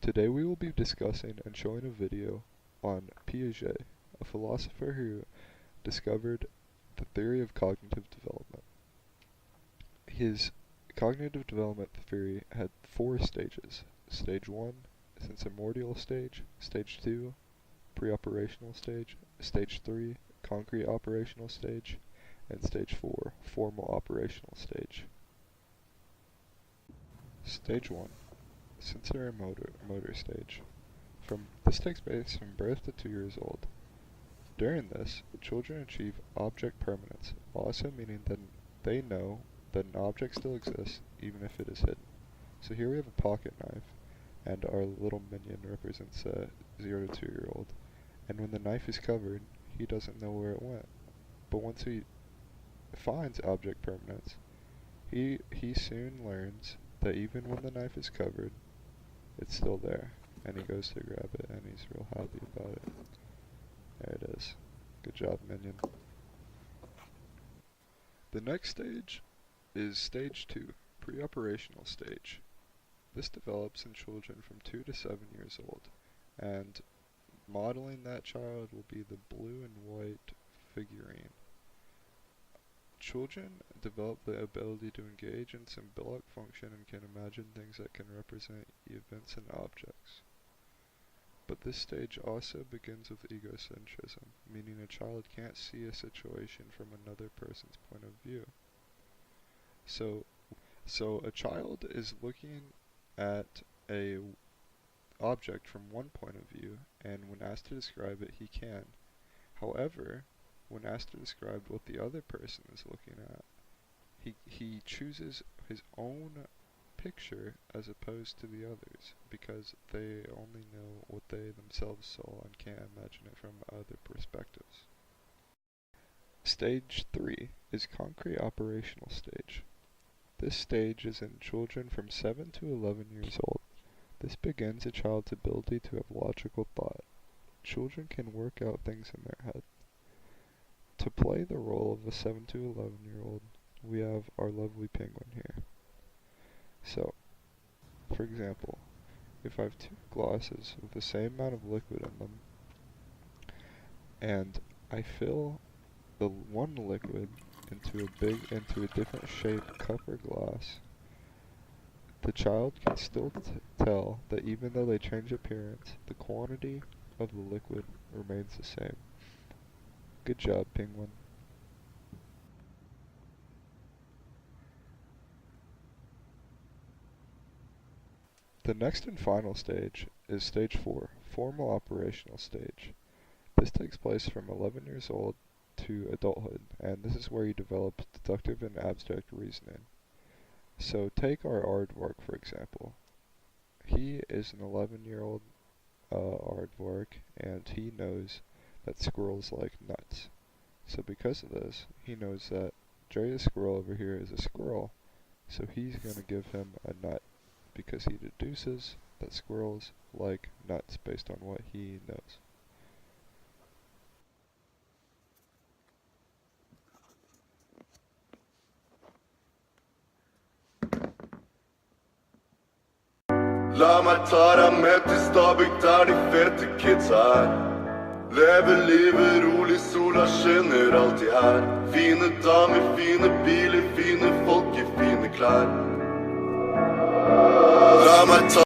Today we will be discussing and showing a video on Piaget, a philosopher who discovered the theory of cognitive development. His cognitive development theory had 4 stages: stage 1, sensorial stage; stage 2, pre-operational stage; stage 3, concrete operational stage; and stage 4, formal operational stage. Stage 1, sensory motor stage. This takes place from birth to 2 years old. During this, children achieve object permanence, also meaning that they know that an object still exists even if it is hidden. So here we have a pocket knife, and our little minion represents a 0 to 2 year old. And when the knife is covered, he doesn't know where it went. But once he finds object permanence, he soon learns that even when the knife is covered, it's still there, and he goes to grab it, and he's real happy about it. There it is. Good job, minion. The next stage is stage 2, pre-operational stage. This develops in children from 2 to 7 years old, and modeling that child will be the blue and white figurine. Children develop the ability to engage in symbolic function and can imagine things that can represent events and objects. But this stage also begins with egocentrism, meaning a child can't see a situation from another person's point of view. So a child is looking at a object from one point of view, and when asked to describe it, he can. However, when asked to describe what the other person is looking at, he chooses his own picture as opposed to the others, because they only know what they themselves saw and can't imagine it from other perspectives. Stage 3 is concrete operational stage. This stage is in children from 7 to 11 years old. This begins a child's ability to have logical thought. Children can work out things in their head. To play the role of a 7 to 11-year-old, we have our lovely penguin here. So, for example, if I have 2 glasses with the same amount of liquid in them, and I fill the one liquid into a different shaped cup or glass, the child can still tell that even though they change appearance, the quantity of the liquid remains the same. Good job, penguin. The next and final stage is stage 4, formal operational stage. This takes place from 11 years old to adulthood, and this is where you develop deductive and abstract reasoning. So take our aardvark for example. He is an 11-year-old aardvark, and he knows that squirrels like nuts. So because of this, he knows that Jerry the squirrel over here is a squirrel, so he's going to give him a nut, because he deduces that squirrels like nuts based on what he knows. La meg ta deg med til Stabekk der de fete kids er. Lever livet rolig, sola skinner alltid her. Fine damer, fine biler, fine folk i fine klær. La meg ta